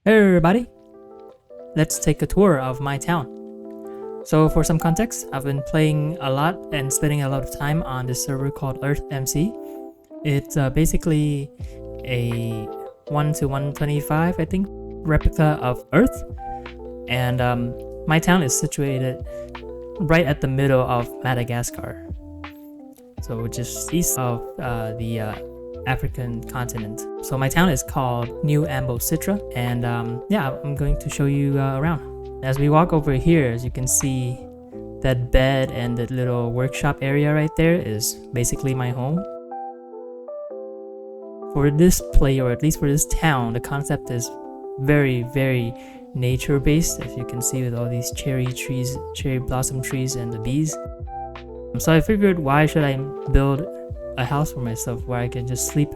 Hey everybody, let's take a tour of my town. So for some context, I've been playing a lot and spending a lot of time on this server called EarthMC. It's basically a 1 to 125, I think, replica of Earth. And my town is situated right at the middle of Madagascar. So just east of the African continent. So my town is called New Ambositra, and yeah, I'm going to show you around. As we walk over here, as you can see, that bed and that little workshop area right there is basically my home. For this play, or at least for this town, the concept is very, very nature-based, as you can see with all these cherry trees, cherry blossom trees, and the bees. So I figured, why should I build a house for myself where I can just sleep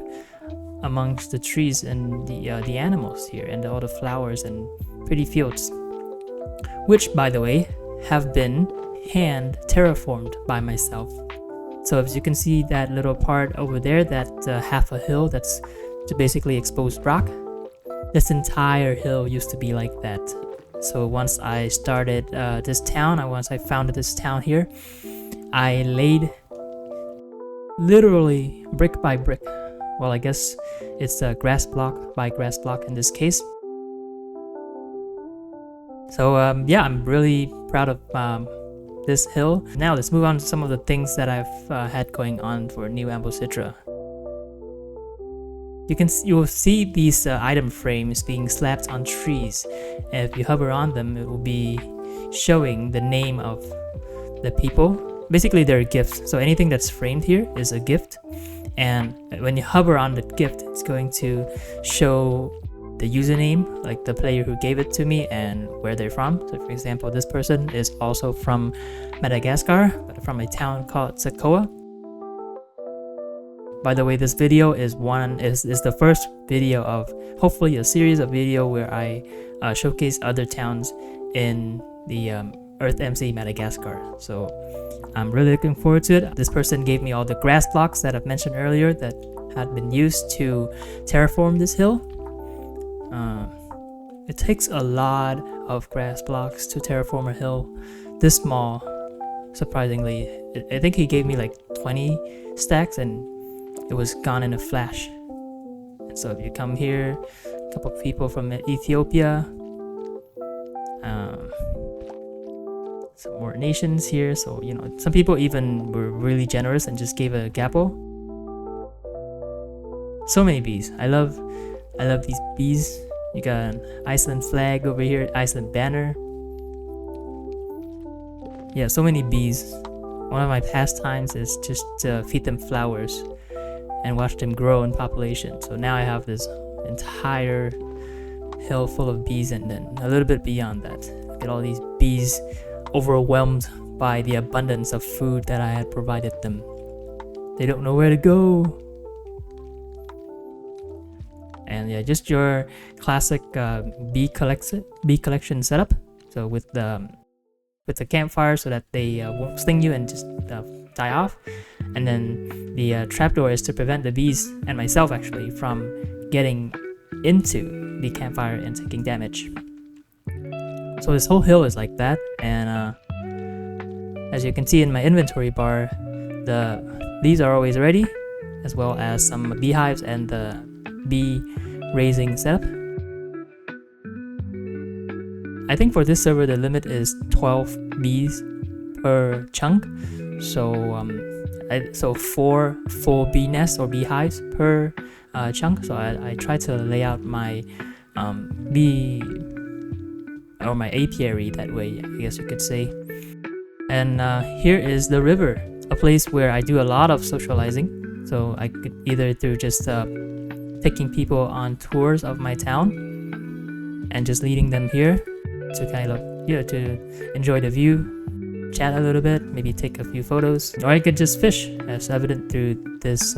amongst the trees and the animals here and all the flowers and pretty fields, which, by the way, have been hand terraformed by myself. So as you can see, that little part over there, that half a hill that's basically exposed rock, this entire hill used to be like that. So once I started this town, once I founded this town here, I laid literally brick by brick. Well, I guess it's a grass block by grass block in this case. So yeah, I'm really proud of this hill. Now let's move on to some of the things that I've had going on for New Ambositra. You will see these item frames being slapped on trees, and if you hover on them, it will be showing the name of the people. Basically, they're gifts. So anything that's framed here is a gift, and when you hover on the gift, it's going to show the username, like the player who gave it to me and where they're from. So for example, this person is also from Madagascar, but from a town called Sakoa. By the way, this video is the first video of hopefully a series of video where I showcase other towns in the EarthMC Madagascar. So I'm really looking forward to it. This person gave me all the grass blocks that I've mentioned earlier that had been used to terraform this hill. It takes a lot of grass blocks to terraform a hill this small, surprisingly. I think he gave me like 20 stacks and it was gone in a flash. And so if you come here, a couple of people from Ethiopia, some more nations here. So, you know, some people even were really generous and just gave a gapple. So many bees. I love these bees. You got an Iceland flag over here, Iceland banner. Yeah, so many bees. One of my pastimes is just to feed them flowers and watch them grow in population. So now I have this entire hill full of bees, and then a little bit beyond that. Look at all these bees overwhelmed by the abundance of food that I had provided them. They don't know where to go. And yeah, just your classic bee collection setup. So with the campfire, so that they won't sting you and just die off. And then the trapdoor is to prevent the bees and myself actually from getting into the campfire and taking damage. So this whole hill is like that, and as you can see in my inventory bar, these are always ready, as well as some beehives and the bee raising setup. I think for this server the limit is 12 bees per chunk, so 4 full bee nests or beehives per chunk. So I try to lay out my bee or my apiary that way, I guess you could say. And here is the river, a place where I do a lot of socializing. So I could either through just taking people on tours of my town and just leading them here to kind of, to enjoy the view, chat a little bit, maybe take a few photos, or I could just fish, as evident through this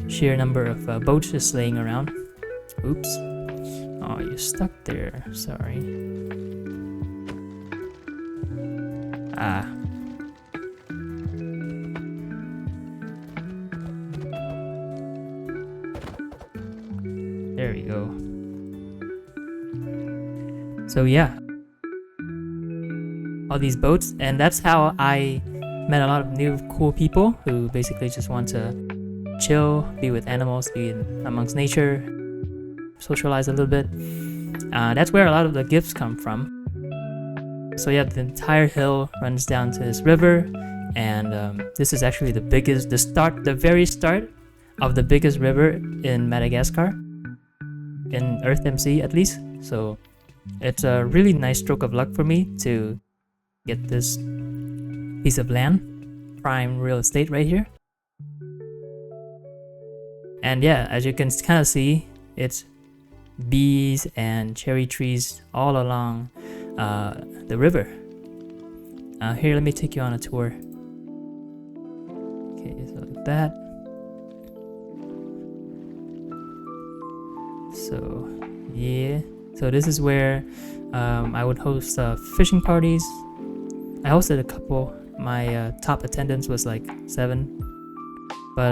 sheer number of boats just laying around. Oops. Oh, you're stuck there. Sorry. Ah. There we go. So yeah, all these boats, and that's how I met a lot of new cool people who basically just want to chill, be with animals, be amongst nature, socialize a little bit. That's where a lot of the gifts come from. So yeah, the entire hill runs down to this river, and this is actually the very start of the biggest river in Madagascar, in EarthMC at least. So it's a really nice stroke of luck for me to get this piece of land, prime real estate right here. And yeah, as you can kind of see, it's bees and cherry trees all along the river. Here, let me take you on a tour. Okay, so like that. So yeah, so this is where I would host fishing parties. I hosted a couple. My top attendance was like 7, but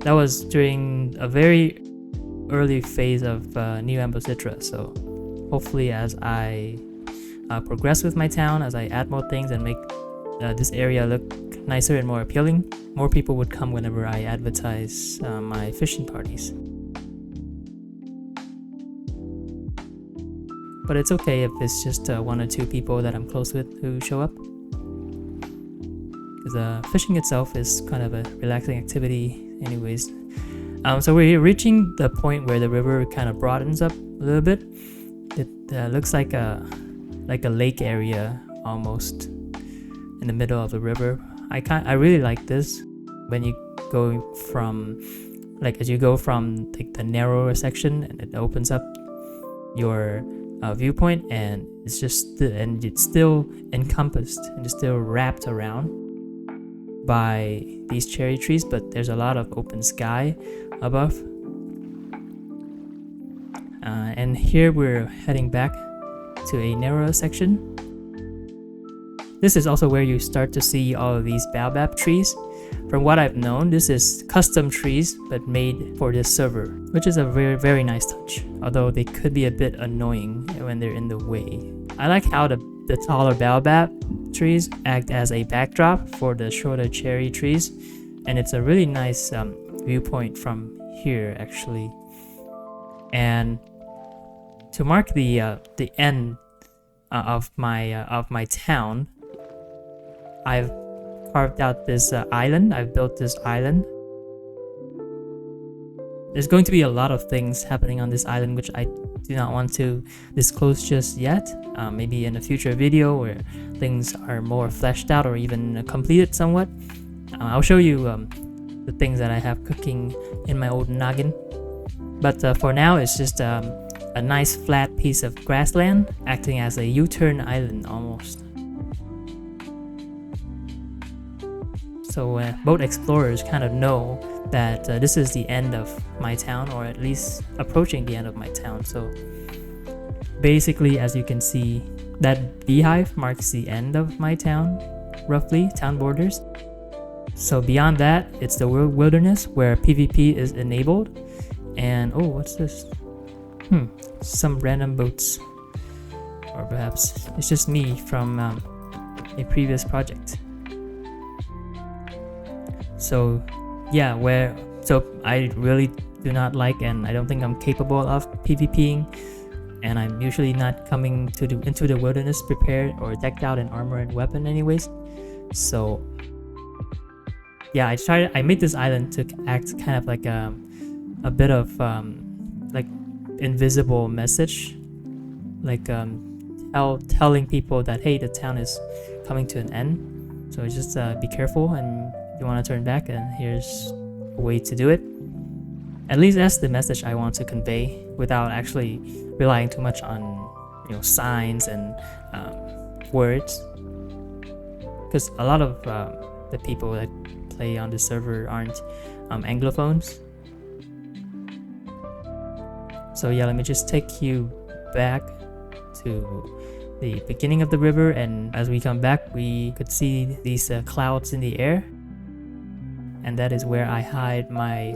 that was during a very early phase of New Ambositra. So hopefully, as I progress with my town, as I add more things and make this area look nicer and more appealing, more people would come whenever I advertise my fishing parties. But it's okay if it's just 1 or 2 people that I'm close with who show up, because fishing itself is kind of a relaxing activity anyways. So we're reaching the point where the river kind of broadens up a little bit. It looks like a lake area almost in the middle of the river. I really like this. When you go from as you go from the narrower section, and it opens up your viewpoint, and it's still encompassed and it's still wrapped around by these cherry trees, but there's a lot of open sky above. And here we're heading back to a narrower section. This is also where you start to see all of these baobab trees. From what I've known, this is custom trees but made for this server, which is a very, very nice touch, although they could be a bit annoying when they're in the way. I like how the taller baobab trees act as a backdrop for the shorter cherry trees, and it's a really nice viewpoint from here actually. And to mark the end of my town, I've carved out this island. I've built this island. There's going to be a lot of things happening on this island which I do not want to disclose just yet. Maybe in a future video where things are more fleshed out or even completed somewhat. I'll show you the things that I have cooking in my old noggin. But for now, it's just a nice flat piece of grassland acting as a U-turn island almost. So boat explorers kind of know that this is the end of my town, or at least approaching the end of my town. So basically, as you can see, that beehive marks the end of my town, roughly, town borders. So beyond that, it's the wilderness where PvP is enabled. And oh, what's this? Some random boats. Or perhaps it's just me from a previous project. So yeah, so I really do not like, and I don't think I'm capable of PvPing, and I'm usually not coming into the wilderness prepared or decked out in armor and weapon anyways. So yeah, I made this island to act kind of like a bit of like invisible message, like telling people that hey, the town is coming to an end, so just be careful, and you want to turn back, and here's a way to do it. At least that's the message I want to convey without actually relying too much on signs and words, because a lot of the people that play on the server aren't anglophones. So yeah, let me just take you back to the beginning of the river, and as we come back, we could see these clouds in the air, and that is where I hide my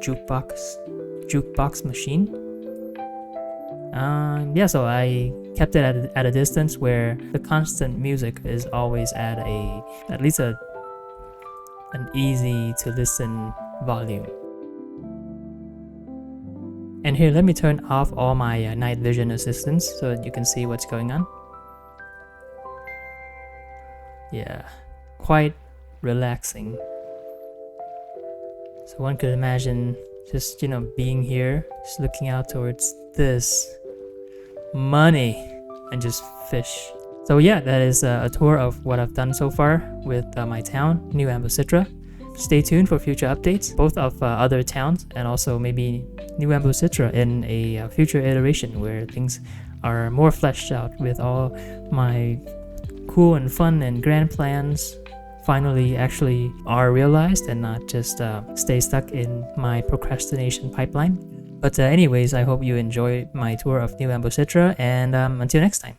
jukebox machine. Yeah, so I kept it at a distance where the constant music is always at least an easy to listen volume. And here, let me turn off all my night vision assistants so that you can see what's going on. Yeah, quite relaxing. So one could imagine just, being here, just looking out towards this money and just fish. So yeah, that is a tour of what I've done so far with my town, New Ambositra. Stay tuned for future updates, both of other towns and also maybe New Ambositra in a future iteration where things are more fleshed out with all my cool and fun and grand plans finally actually are realized and not just stay stuck in my procrastination pipeline. But anyways, I hope you enjoy my tour of New Ambositra, and until next time.